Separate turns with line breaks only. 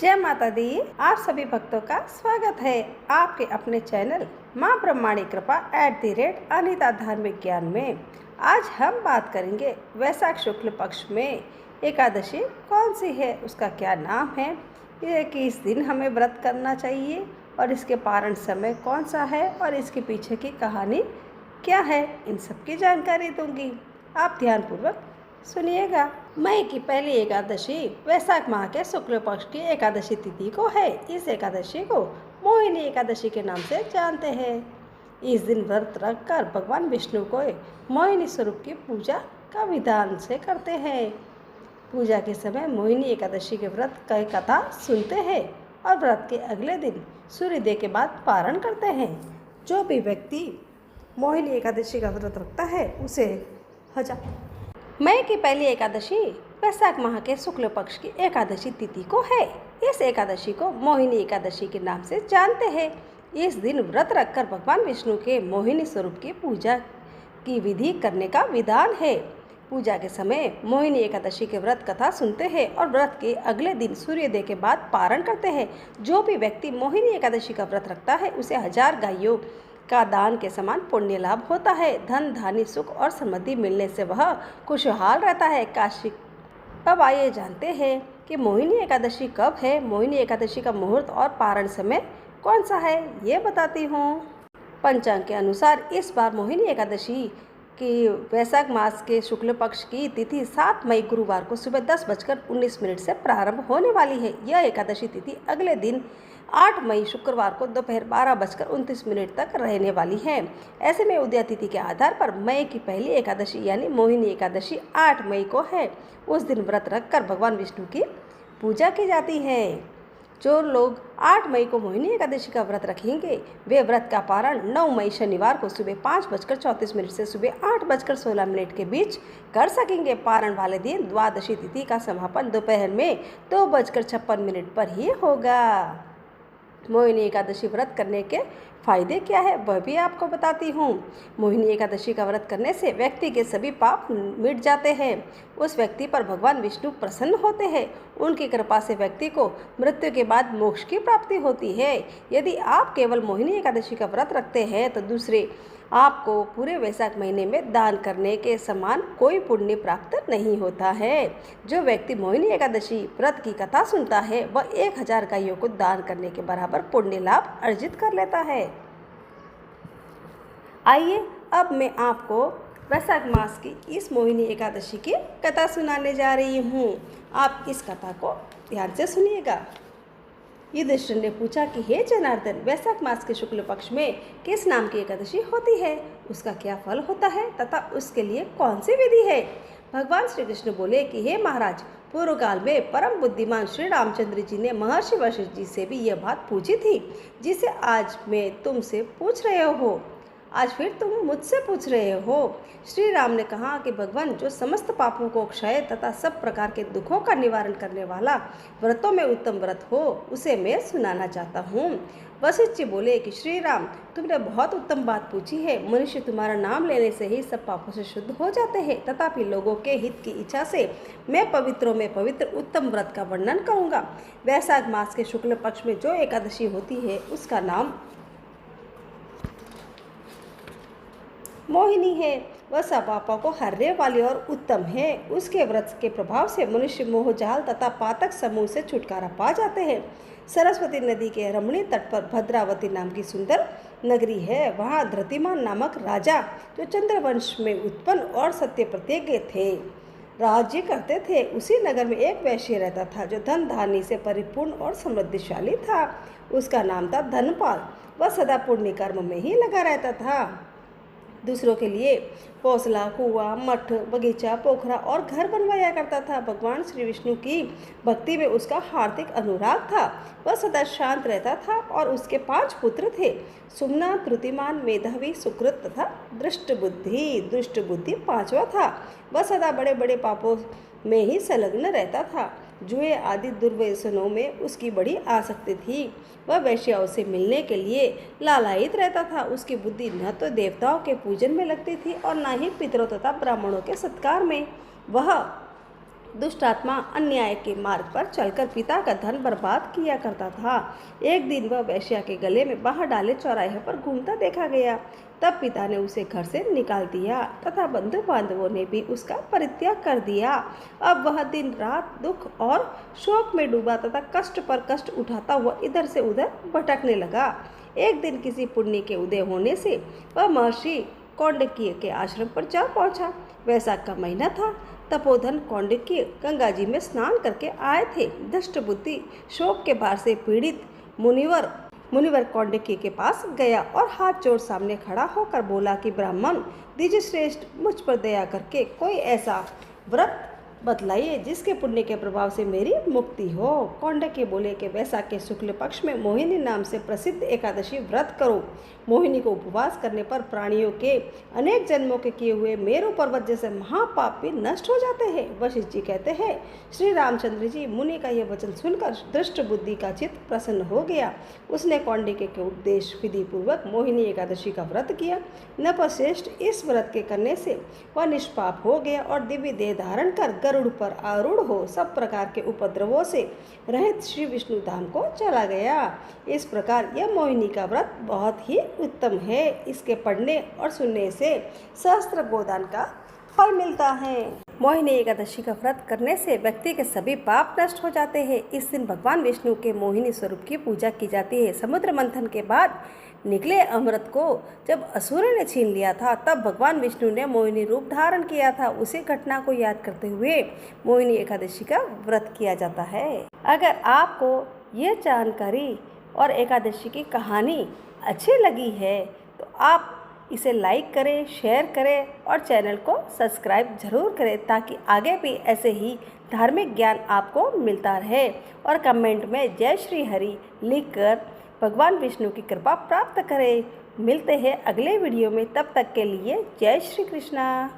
जय माता दी। आप सभी भक्तों का स्वागत है आपके अपने चैनल माँ ब्रह्माणी कृपा @अनिता धार्मिक ज्ञान में। आज हम बात करेंगे वैशाख शुक्ल पक्ष में एकादशी कौन सी है, उसका क्या नाम है, ये किस दिन हमें व्रत करना चाहिए और इसके पारण समय कौन सा है और इसके पीछे की कहानी क्या है, इन सब की जानकारी दूंगी। आप ध्यानपूर्वक सुनिएगा। मई की पहली एकादशी वैशाख माह के शुक्ल पक्ष की एकादशी तिथि को है। इस एकादशी को मोहिनी एकादशी के नाम से जानते हैं। इस दिन व्रत रखकर भगवान विष्णु को मोहिनी स्वरूप की पूजा का विधान से करते हैं। पूजा के समय मोहिनी एकादशी के व्रत की कथा सुनते हैं और व्रत के अगले दिन सूर्योदय के बाद पारण करते हैं। जो भी व्यक्ति मोहिनी एकादशी का व्रत रखता है उसे मई की पहली एकादशी वैशाख माह के शुक्ल पक्ष की एकादशी तिथि को है। इस एकादशी को मोहिनी एकादशी के नाम से जानते हैं। इस दिन व्रत रखकर भगवान विष्णु के मोहिनी स्वरूप की पूजा की विधि करने का विधान है। पूजा के समय मोहिनी एकादशी के व्रत कथा सुनते हैं और व्रत के अगले दिन सूर्योदय के बाद पारण करते हैं। जो भी व्यक्ति मोहिनी एकादशी का व्रत रखता है उसे 1000 गायों का दान के समान पुण्य लाभ होता है। धन धान्य सुख और समृद्धि मिलने से वह खुशहाल रहता है। अब आइए जानते हैं कि मोहिनी एकादशी कब है, मोहिनी एकादशी का मुहूर्त और पारण समय कौन सा है, ये बताती हूँ। पंचांग के अनुसार इस बार मोहिनी एकादशी की वैशाख मास के शुक्ल पक्ष की तिथि 7 मई गुरुवार को सुबह 10:19 से प्रारंभ होने वाली है। यह एकादशी तिथि अगले दिन 8 मई शुक्रवार को दोपहर 12:29 तक रहने वाली है। ऐसे में उदय तिथि के आधार पर मई की पहली एकादशी यानी मोहिनी एकादशी 8 मई को है। उस दिन व्रत रखकर भगवान विष्णु की पूजा की जाती है। जो लोग 8 मई को मोहिनी एकादशी का व्रत रखेंगे वे व्रत का पारण 9 मई शनिवार को सुबह 5:34 से सुबह 8:16 के बीच कर सकेंगे। पारण वाले दिन द्वादशी तिथि का समापन दोपहर में 2:56 पर ही होगा। मोहिनी एकादशी व्रत करने के फायदे क्या है वह भी आपको बताती हूँ। मोहिनी एकादशी का व्रत करने से व्यक्ति के सभी पाप मिट जाते हैं। उस व्यक्ति पर भगवान विष्णु प्रसन्न होते हैं। उनकी कृपा से व्यक्ति को मृत्यु के बाद मोक्ष की प्राप्ति होती है। यदि आप केवल मोहिनी एकादशी का व्रत रखते हैं तो दूसरे आपको पूरे वैशाख महीने में दान करने के समान कोई पुण्य प्राप्त नहीं होता है। जो व्यक्ति मोहिनी एकादशी व्रत की कथा सुनता है वह 1000 गायों को दान करने के बराबर पुण्य लाभ अर्जित कर लेता है। आइए अब मैं आपको वैशाख मास की इस मोहिनी एकादशी की कथा सुनाने जा रही हूँ। आप इस कथा को ध्यान से सुनिएगा। युधिष्ठिर ने पूछा कि हे जनार्दन, वैशाख मास के शुक्ल पक्ष में किस नाम की एकादशी होती है, उसका क्या फल होता है तथा उसके लिए कौन सी विधि है। भगवान श्री कृष्ण बोले कि हे महाराज, पूर्व काल में परम बुद्धिमान श्री रामचंद्र जी ने महर्षि वशिष्ठ जी से भी यह बात पूछी थी जिसे आज मैं तुमसे पूछ रहे हो। आज फिर तुम मुझसे पूछ रहे हो। श्री राम ने कहा कि भगवान, जो समस्त पापों को क्षय तथा सब प्रकार के दुखों का निवारण करने वाला व्रतों में उत्तम व्रत हो उसे मैं सुनाना चाहता हूँ। वशिष्ठ जी बोले कि श्री राम, तुमने बहुत उत्तम बात पूछी है। मनुष्य तुम्हारा नाम लेने से ही सब पापों से शुद्ध हो जाते हैं, तथापि लोगों के हित की इच्छा से मैं पवित्रों में पवित्र उत्तम व्रत का वर्णन करूँगा। वैशाख मास के शुक्ल पक्ष में जो एकादशी होती है उसका नाम मोहिनी है। वह सब पापों को हरने वाली और उत्तम है। उसके व्रत के प्रभाव से मनुष्य मोहजाल तथा पातक समूह से छुटकारा पा जाते हैं। सरस्वती नदी के रमणीय तट पर भद्रावती नाम की सुंदर नगरी है। वहाँ धृतिमान नामक राजा, जो चंद्रवंश में उत्पन्न और सत्य प्रतिज्ञ थे, राज्य करते थे। उसी नगर में एक वैश्य रहता था जो धन धान्य से परिपूर्ण और समृद्धिशाली था। उसका नाम था धनपाल। वह सदा पुण्य कर्म में ही लगा रहता था। दूसरों के लिए पौसला, कुआं, मठ, बगीचा, पोखरा और घर बनवाया करता था। भगवान श्री विष्णु की भक्ति में उसका हार्दिक अनुराग था। वह सदा शांत रहता था और उसके 5 पुत्र थे, सुमना, त्रुतिमान, मेधावी, सुकृत तथा दृष्ट बुद्धि। दुष्ट बुद्धि 5वां था। वह सदा बड़े बड़े पापों में ही संलग्न रहता था। जुए आदि दुर्व्यसनों में उसकी बड़ी आसक्ति थी। वह वैश्याओं से मिलने के लिए लालायित रहता था। उसकी बुद्धि न तो देवताओं के पूजन में लगती थी और न ही पितरों तथा ब्राह्मणों के सत्कार में। वह दुष्ट आत्मा अन्याय के मार्ग पर चलकर पिता का धन बर्बाद किया करता था। एक दिन वह वेश्या के गले में बाहर डाले चौराहे पर घूमता देखा गया। तब पिता ने उसे घर से निकाल दिया तथा बंधु बांधवों ने भी उसका परित्याग कर दिया। अब वह दिन रात दुख और शोक में डूबा तथा कष्ट पर कष्ट उठाता हुआ इधर से उधर भटकने लगा। एक दिन किसी पुण्य के उदय होने से वह महर्षि कौंडिन्य के आश्रम पर जा पहुंचा। वैसाख का महीना था। तपोधन कौंडिन्य गंगा जी में स्नान करके आए थे। दुष्ट बुद्धि शोक के भार से पीड़ित मुनिवर कौंडिन्य के पास गया और हाथ जोड़ सामने खड़ा होकर बोला कि ब्राह्मण द्विजश्रेष्ठ, मुझ पर दया करके कोई ऐसा व्रत बतलाइए जिसके पुण्य के प्रभाव से मेरी मुक्ति हो। कौंडिन्य बोले कि वैसाख के शुक्ल पक्ष में मोहिनी नाम से प्रसिद्ध एकादशी व्रत करो। मोहिनी को उपवास करने पर प्राणियों के अनेक जन्मों के किए हुए मेरु पर्वत जैसे महापाप भी नष्ट हो जाते हैं। वशिष्ठ जी कहते हैं, श्री रामचंद्र जी मुनि का यह वचन सुनकर दुष्ट बुद्धि का चित्त प्रसन्न हो गया। उसने कौंडिन्य के उपदेश विधि पूर्वक मोहिनी एकादशी का व्रत किया। नपश्रेष्ठ, इस व्रत के करने से वह निष्पाप हो गया और दिव्य देह धारण कर गरुड़ पर आरूढ़ हो सब प्रकार के उपद्रवों से रहित श्री विष्णु धाम को चला गया। इस प्रकार यह मोहिनी का व्रत बहुत ही उत्तम है। इसके पढ़ने और सुनने से सहस्त्र गोदान का फल मिलता है। मोहिनी एकादशी का व्रत करने से व्यक्ति के सभी पाप नष्ट हो जाते हैं। इस दिन भगवान विष्णु के मोहिनी स्वरूप की पूजा की जाती है। समुद्र मंथन के बाद निकले अमृत को जब असुरों ने छीन लिया था, तब भगवान विष्णु ने मोहिनी रूप धारण किया था। उसी घटना को याद करते हुए मोहिनी एकादशी का व्रत किया जाता है। अगर आपको यह जानकारी और एकादशी की कहानी अच्छी लगी है तो आप इसे लाइक करें, शेयर करें और चैनल को सब्सक्राइब जरूर करें ताकि आगे भी ऐसे ही धार्मिक ज्ञान आपको मिलता रहे। और कमेंट में जय श्री हरि लिखकर भगवान विष्णु की कृपा प्राप्त करें। मिलते हैं अगले वीडियो में, तब तक के लिए जय श्री कृष्णा।